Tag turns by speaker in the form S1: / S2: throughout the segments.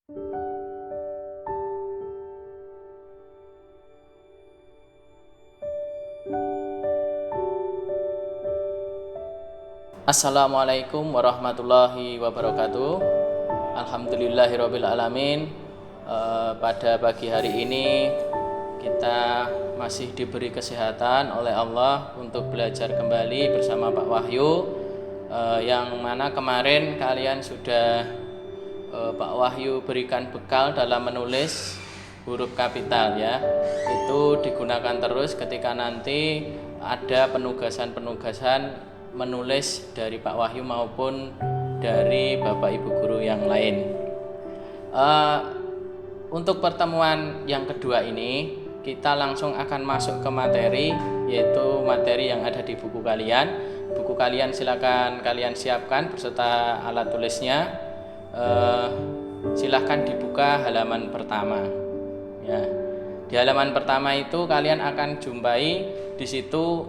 S1: Assalamualaikum warahmatullahi wabarakatuh. Alhamdulillahirabbil alamin. Pada pagi hari ini kita masih diberi kesehatan oleh Allah untuk belajar kembali bersama Pak Wahyu, yang mana kemarin kalian sudah Pak Wahyu berikan bekal dalam menulis huruf kapital ya. Itu digunakan terus ketika nanti ada penugasan-penugasan menulis dari Pak Wahyu maupun dari Bapak Ibu guru yang lain. Untuk pertemuan yang kedua ini kita langsung akan masuk ke materi, yaitu materi yang ada di buku kalian. Buku kalian silakan kalian siapkan beserta alat tulisnya. Silahkan dibuka halaman pertama. Ya, di halaman pertama itu kalian akan jumpai di situ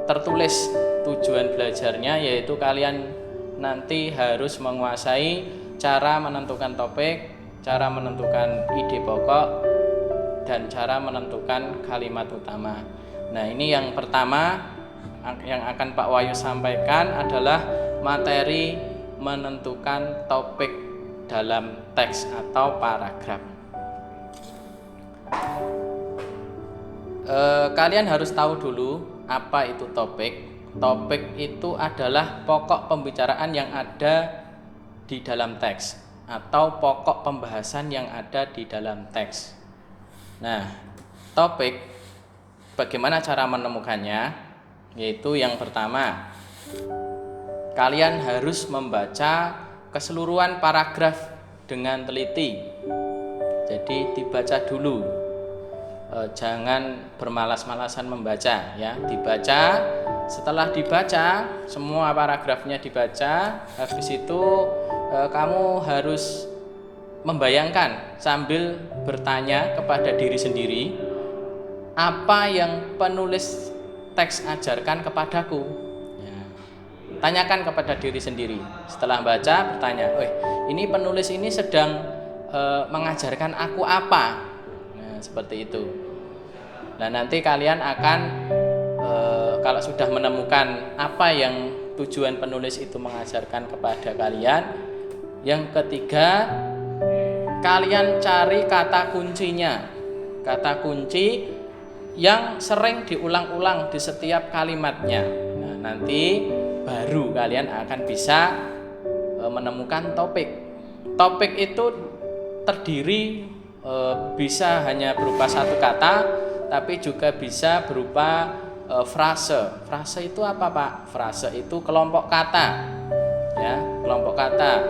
S1: tertulis tujuan belajarnya, yaitu kalian nanti harus menguasai cara menentukan topik, cara menentukan ide pokok, dan cara menentukan kalimat utama. Nah, ini yang pertama yang akan Pak Wahyu sampaikan adalah materi menentukan topik dalam teks atau paragraf. Kalian harus tahu dulu apa itu topik. Topik itu adalah pokok pembicaraan yang ada di dalam teks atau pokok pembahasan yang ada di dalam teks. Nah, topik, bagaimana cara menemukannya? Yaitu yang pertama, kalian harus membaca keseluruhan paragraf dengan teliti. Jadi dibaca dulu. Jangan bermalas-malasan membaca ya, dibaca. Setelah dibaca, semua paragrafnya dibaca, habis itu kamu harus membayangkan sambil bertanya kepada diri sendiri, apa yang penulis teks ajarkan kepadaku ya. Tanyakan kepada diri sendiri. Setelah baca, bertanya, ini penulis ini sedang mengajarkan aku apa? Nah, seperti itu. Nah, nanti kalian akan kalau sudah menemukan apa yang tujuan penulis itu mengajarkan kepada kalian, yang ketiga, kalian cari kata kuncinya. Kata kunci yang sering diulang-ulang di setiap kalimatnya. Nah, nanti baru kalian akan bisa menemukan topik. Topik itu terdiri bisa hanya berupa satu kata, tapi juga bisa berupa frase. Frase itu apa, Pak? Frase itu kelompok kata. Ya, kelompok kata.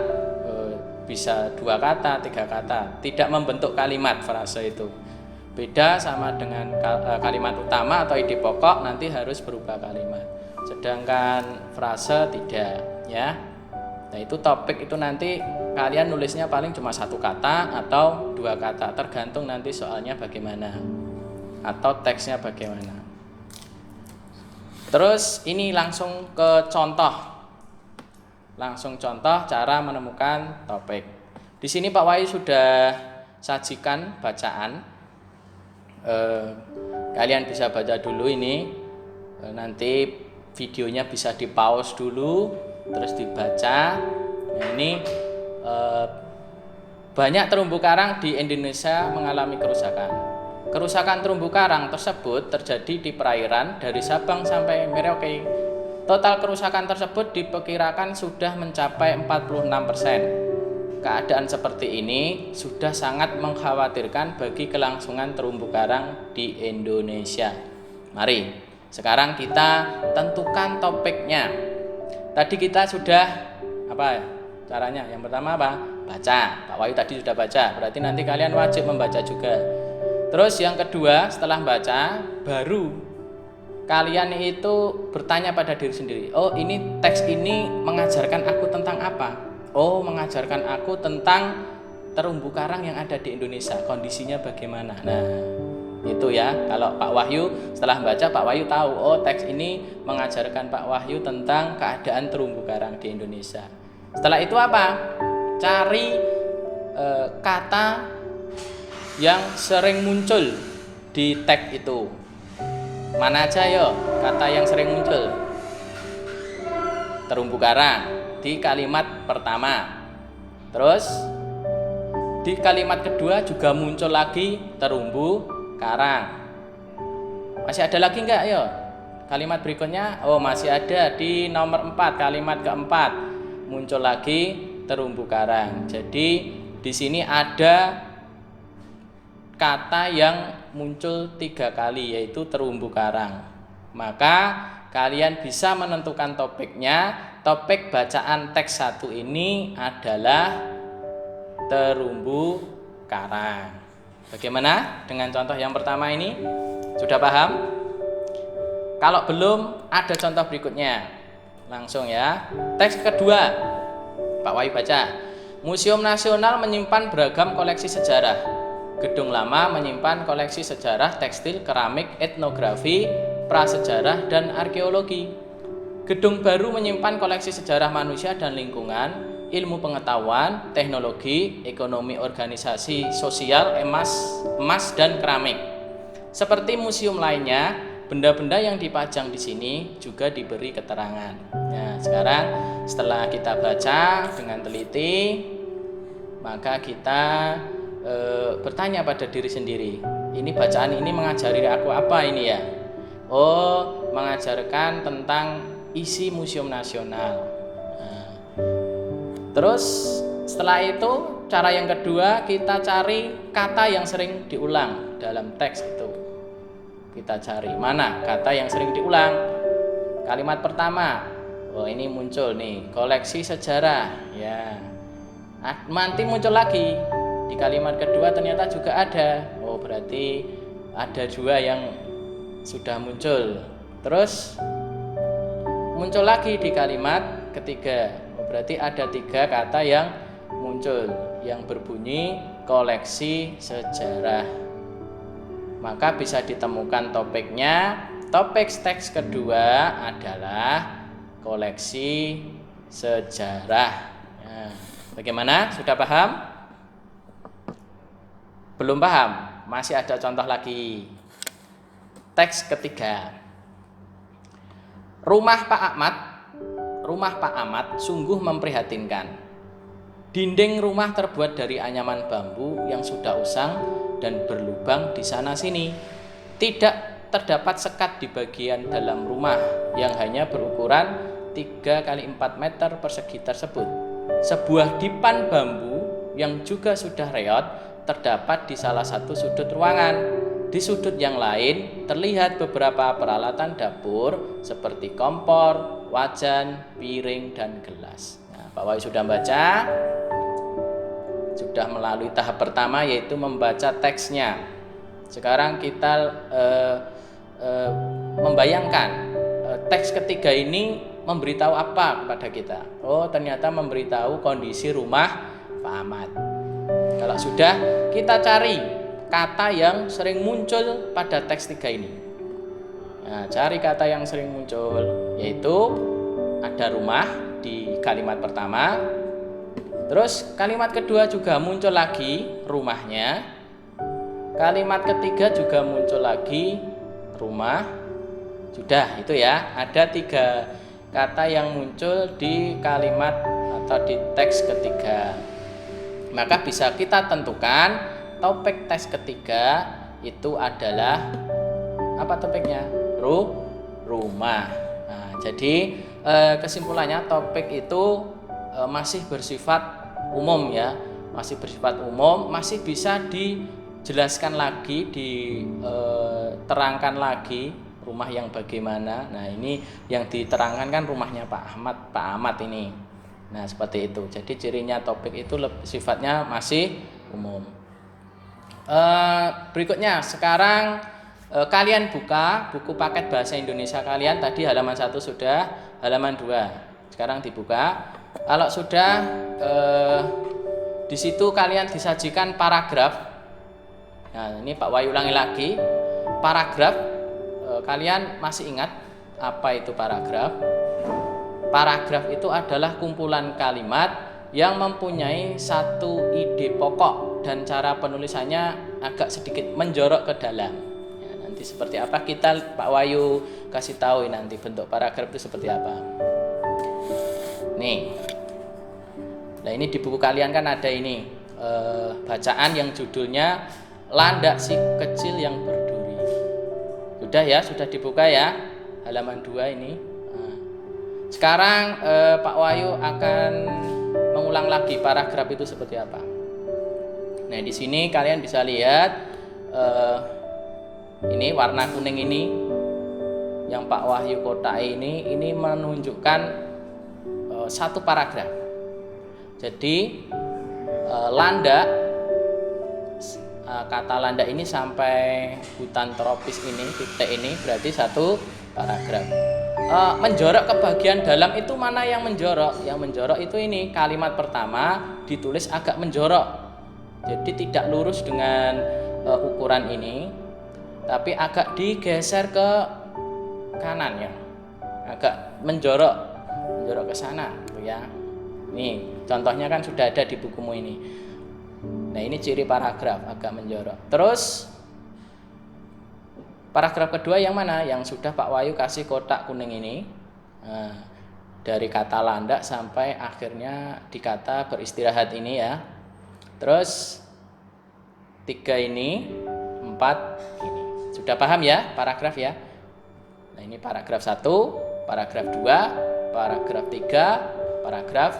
S1: Bisa 2 kata, 3 kata. Tidak membentuk kalimat frase itu. Beda sama dengan kalimat utama atau ide pokok, nanti harus berupa kalimat. Sedangkan frase tidak, ya. Nah, itu topik itu nanti kalian nulisnya paling cuma 1 kata atau 2 kata, tergantung nanti soalnya bagaimana atau teksnya bagaimana. Terus ini langsung ke contoh. Langsung contoh cara menemukan topik. Di sini Pak Wahyu sudah sajikan bacaan. Kalian bisa baca dulu ini. Nanti videonya bisa di pause dulu, terus dibaca. Nah, ini banyak terumbu karang di Indonesia mengalami kerusakan. Kerusakan terumbu karang tersebut terjadi di perairan dari Sabang sampai Merauke. Total kerusakan tersebut diperkirakan sudah mencapai 46%. Keadaan seperti ini sudah sangat mengkhawatirkan bagi kelangsungan terumbu karang di Indonesia. Mari, sekarang kita tentukan topiknya. Tadi kita sudah caranya? Yang pertama apa? Baca. Pak Wahyu tadi sudah baca, berarti nanti kalian wajib membaca juga. Terus yang kedua, setelah baca, baru kalian itu bertanya pada diri sendiri, ini teks ini mengajarkan aku tentang apa? Mengajarkan aku tentang terumbu karang yang ada di Indonesia, kondisinya bagaimana. Nah, itu ya, kalau Pak Wahyu setelah baca, Pak Wahyu tahu, teks ini mengajarkan Pak Wahyu tentang keadaan terumbu karang di Indonesia. Setelah itu apa? Cari kata yang sering muncul di teks itu. Mana aja yo kata yang sering muncul? Terumbu karang di kalimat pertama. Terus di kalimat kedua juga muncul lagi terumbu karang. Masih ada lagi enggak yo? Kalimat berikutnya, oh masih ada di nomor 4, kalimat keempat muncul lagi terumbu karang. Jadi di sini ada kata yang muncul 3 kali, yaitu terumbu karang. Maka kalian bisa menentukan topiknya. Topik bacaan teks 1 ini adalah terumbu karang. Bagaimana dengan contoh yang pertama ini? Sudah paham? Kalau belum, ada contoh berikutnya. Langsung ya. Teks kedua, Pak Wahyu baca. Museum Nasional menyimpan beragam koleksi sejarah. Gedung lama menyimpan koleksi sejarah tekstil, keramik, etnografi, prasejarah, dan arkeologi. Gedung baru menyimpan koleksi sejarah manusia dan lingkungan, ilmu pengetahuan, teknologi, ekonomi organisasi sosial, emas dan keramik. Seperti museum lainnya, benda-benda yang dipajang di sini juga diberi keterangan. Nah, sekarang setelah kita baca dengan teliti, maka kita bertanya pada diri sendiri, ini bacaan ini mengajari aku apa ini ya? Oh, mengajarkan tentang isi Museum Nasional. Nah, terus setelah itu cara yang kedua, kita cari kata yang sering diulang dalam teks itu. Kita cari mana kata yang sering diulang. Kalimat pertama, oh ini muncul nih, koleksi sejarah ya. Nanti muncul lagi di kalimat kedua, ternyata juga ada. Oh berarti ada 2 yang sudah muncul. Terus muncul lagi di kalimat ketiga. Oh berarti ada 3 kata yang muncul yang berbunyi koleksi sejarah. Maka bisa ditemukan topiknya. Topik teks kedua adalah koleksi sejarah. Nah, bagaimana? Sudah paham? Belum paham? Masih ada contoh lagi. Teks ketiga. Rumah Pak Ahmad sungguh memprihatinkan. Dinding rumah terbuat dari anyaman bambu yang sudah usang dan berlubang di sana sini. Tidak terdapat sekat di bagian dalam rumah yang hanya berukuran 3 x 4 meter persegi tersebut. Sebuah dipan bambu yang juga sudah reot terdapat di salah satu sudut ruangan. Di sudut yang lain terlihat beberapa peralatan dapur seperti kompor, wajan, piring, dan gelas. Nah, Pak Wahyu sudah baca, sudah melalui tahap pertama yaitu membaca teksnya. Sekarang kita membayangkan teks ketiga ini memberitahu apa kepada kita. Oh ternyata memberitahu kondisi rumah Pak Ahmad. Kalau sudah, kita cari kata yang sering muncul pada teks 3 ini. Nah, cari kata yang sering muncul, yaitu ada rumah di kalimat pertama. Terus kalimat kedua juga muncul lagi rumahnya. Kalimat ketiga juga muncul lagi rumah. Sudah, itu ya. Ada 3 kata yang muncul di kalimat atau di teks ketiga. Maka bisa kita tentukan topik teks ketiga itu adalah apa topiknya? Rumah. Nah, jadi kesimpulannya topik itu masih bersifat umum ya, masih bersifat umum, masih bisa dijelaskan lagi, diterangkan lagi rumah yang bagaimana. Nah ini yang diterangkan kan rumahnya Pak Ahmad ini. Nah seperti itu. Jadi cirinya topik itu sifatnya masih umum. Berikutnya sekarang kalian buka buku paket bahasa Indonesia kalian. Tadi halaman 1 sudah, halaman 2 sekarang dibuka. Kalau sudah di situ kalian disajikan paragraf. Nah ini Pak Wahyu ulangi lagi. Paragraf, kalian masih ingat apa itu paragraf? Paragraf itu adalah kumpulan kalimat yang mempunyai satu ide pokok dan cara penulisannya agak sedikit menjorok ke dalam. Ya, nanti seperti apa kita Pak Wahyu kasih tahu nanti bentuk paragraf itu seperti apa. Nih, nah ini di buku kalian kan ada ini bacaan yang judulnya Landak si Kecil yang Berduri. Sudah ya, sudah dibuka ya, halaman 2 ini. Nah, sekarang Pak Wahyu akan mengulang lagi paragraf itu seperti apa. Nah di sini kalian bisa lihat ini warna kuning ini yang Pak Wahyu kotai ini menunjukkan satu paragraf. Jadi landak, kata landak ini sampai hutan tropis ini, titik ini berarti satu paragraf. Menjorok ke bagian dalam itu mana yang menjorok? Yang menjorok itu ini kalimat pertama ditulis agak menjorok. Jadi tidak lurus dengan ukuran ini, tapi agak digeser ke kanan ya. Agak menjorok ke sana ya. Nih, contohnya kan sudah ada di bukumu ini. Nah, ini ciri paragraf agak menjorok. Terus paragraf kedua yang mana? Yang sudah Pak Wahyu kasih kotak kuning ini. Nah, dari kata landak sampai akhirnya di kata beristirahat ini ya. Terus 3 ini, 4 ini. Sudah paham ya paragraf ya? Nah, ini paragraf 1, paragraf 2, paragraf 3, paragraf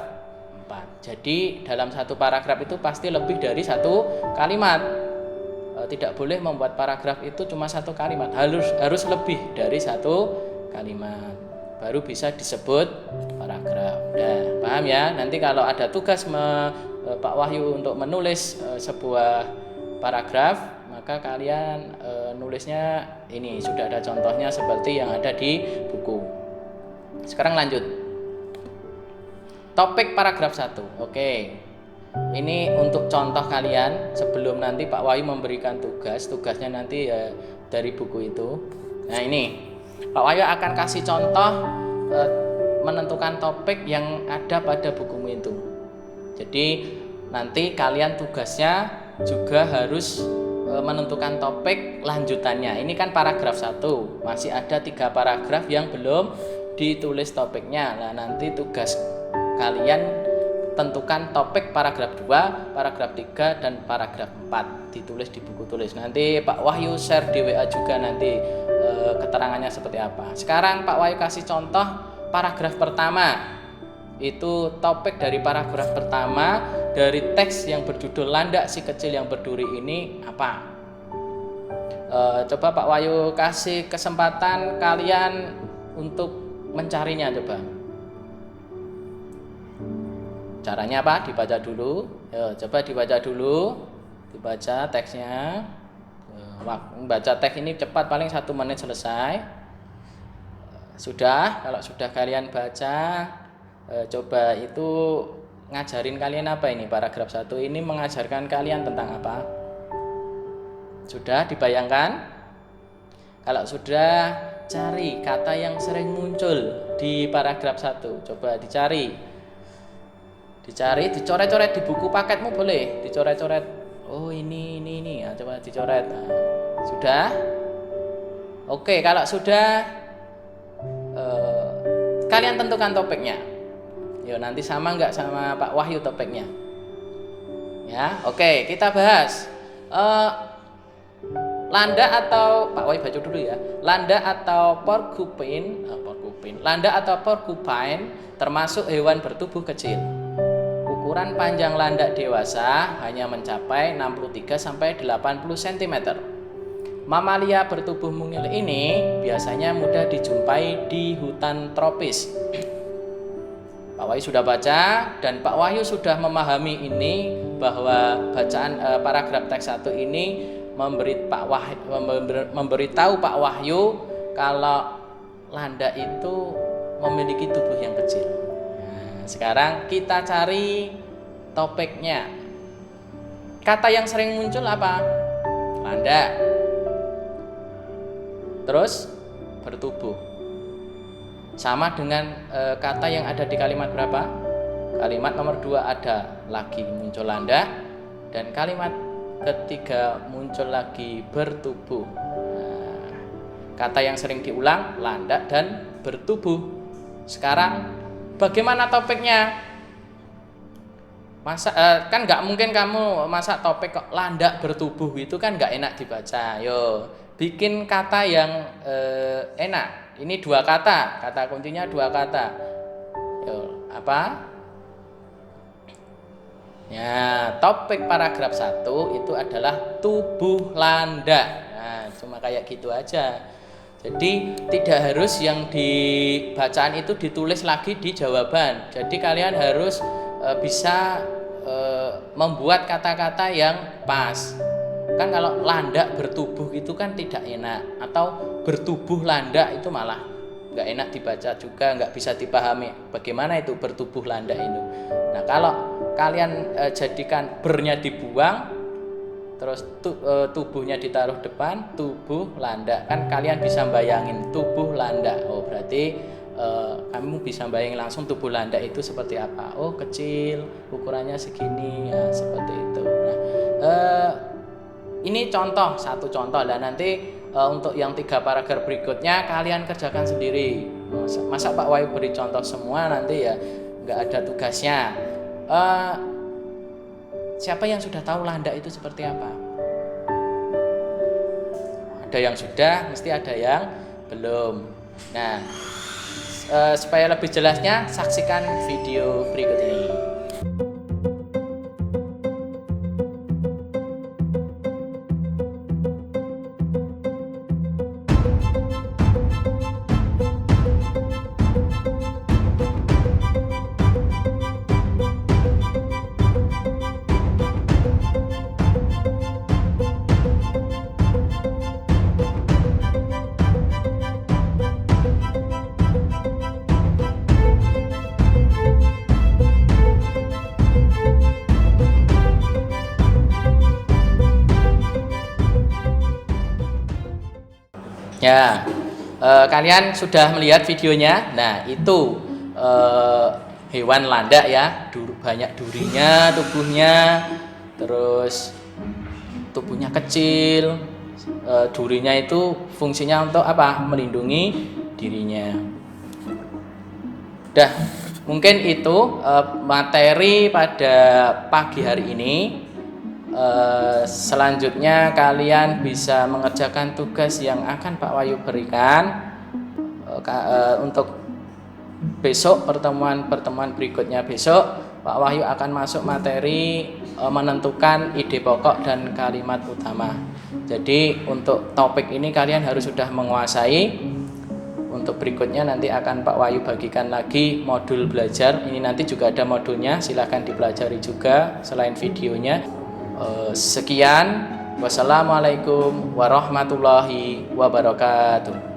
S1: 4. Jadi dalam satu paragraf itu pasti lebih dari satu kalimat. Tidak boleh membuat paragraf itu cuma satu kalimat, harus lebih dari satu kalimat baru bisa disebut paragraf. Nah, paham ya? Nanti kalau ada tugas Pak Wahyu untuk menulis sebuah paragraf, maka kalian nulisnya ini sudah ada contohnya seperti yang ada di buku. Sekarang lanjut. Topik paragraf 1. Oke. Ini untuk contoh kalian sebelum nanti Pak Wahyu memberikan tugasnya nanti ya dari buku itu. Nah, ini Pak Wahyu akan kasih contoh menentukan topik yang ada pada bukumu itu. Jadi nanti kalian tugasnya juga harus menentukan topik lanjutannya. Ini kan paragraf 1, masih ada 3 paragraf yang belum ditulis topiknya. Nah, nanti tugas kalian tentukan topik paragraf 2, paragraf 3, dan paragraf 4 ditulis di buku tulis. Nanti Pak Wahyu share di WA juga nanti keterangannya seperti apa. Sekarang Pak Wahyu kasih contoh paragraf pertama. Itu topik dari paragraf pertama dari teks yang berjudul Landak si Kecil yang Berduri ini apa? Coba Pak Wahyu kasih kesempatan kalian untuk mencarinya coba. Caranya apa? Dibaca dulu. Coba dibaca dulu. Dibaca teksnya. Baca teks ini cepat, paling 1 menit selesai. Sudah, kalau sudah kalian baca, coba itu ngajarin kalian apa ini? Paragraf 1 ini mengajarkan kalian tentang apa? Sudah dibayangkan? Kalau sudah, cari kata yang sering muncul di paragraf 1. Coba dicari, dicoret-coret di buku paketmu boleh, dicoret-coret. Oh ini. Nah, coba dicoret. Nah, sudah? Oke, kalau sudah, kalian tentukan topiknya. Yo, nanti sama nggak sama Pak Wahyu topiknya? Ya, oke, kita bahas. Landak atau Pak Wahyu baca dulu ya. Landak atau porcupine. Landak atau porcupine termasuk hewan bertubuh kecil. Ukuran panjang landak dewasa hanya mencapai 63-80 cm. Mamalia bertubuh mungil ini biasanya mudah dijumpai di hutan tropis. Pak Wahyu sudah baca dan Pak Wahyu sudah memahami ini bahwa bacaan paragraf teks 1 ini memberitahu Pak Wahyu kalau landak itu memiliki tubuh yang kecil. Nah, sekarang kita cari topiknya. Kata yang sering muncul apa? Landak. Terus bertubuh. Sama dengan kata yang ada di kalimat berapa? Kalimat nomor 2 ada lagi muncul landak, dan kalimat ketiga muncul lagi bertubuh. Nah, kata yang sering diulang landak dan bertubuh. Sekarang bagaimana topiknya? Kan nggak mungkin kamu masak topik kok landak bertubuh, itu kan nggak enak dibaca. Yo, bikin kata yang enak. Ini 2 kata, kata kuncinya 2 kata. Yo, apa? Ya, topik paragraf 1 itu adalah tubuh landak. Nah, cuma kayak gitu aja. Jadi tidak harus yang di bacaan itu ditulis lagi di jawaban. Jadi kalian harus bisa membuat kata-kata yang pas. Kan kalau landak bertubuh itu kan tidak enak, atau bertubuh landak itu malah nggak enak dibaca juga, nggak bisa dipahami bagaimana itu bertubuh landak itu. Nah, kalau kalian jadikan bernya dibuang, terus tubuhnya ditaruh depan, tubuh landak, kan kalian bisa bayangin tubuh landak. Oh, berarti kamu bisa bayangin langsung tubuh landak itu seperti apa. Oh, kecil, ukurannya segini, ya seperti itu. Nah, ini contoh, satu contoh. Dan nanti untuk yang 3 paragraf berikutnya kalian kerjakan sendiri. Masa Pak Wahyu beri contoh semua, nanti ya nggak ada tugasnya. Siapa yang sudah tahu landak itu seperti apa? Ada yang sudah, mesti ada yang belum. Nah, supaya lebih jelasnya saksikan video berikut ini. Ya, kalian sudah melihat videonya. Nah, itu hewan landak ya, banyak durinya, tubuhnya, terus tubuhnya kecil. Durinya itu fungsinya untuk apa? Melindungi dirinya. Dah, mungkin itu materi pada pagi hari ini. Selanjutnya kalian bisa mengerjakan tugas yang akan Pak Wahyu berikan untuk besok, pertemuan berikutnya besok. Pak Wahyu akan masuk materi menentukan ide pokok dan kalimat utama. Jadi untuk topik ini kalian harus sudah menguasai. Untuk berikutnya nanti akan Pak Wahyu bagikan lagi modul belajar. Ini nanti juga ada modulnya, silahkan dipelajari juga selain videonya. Sekian, wassalamualaikum warahmatullahi wabarakatuh.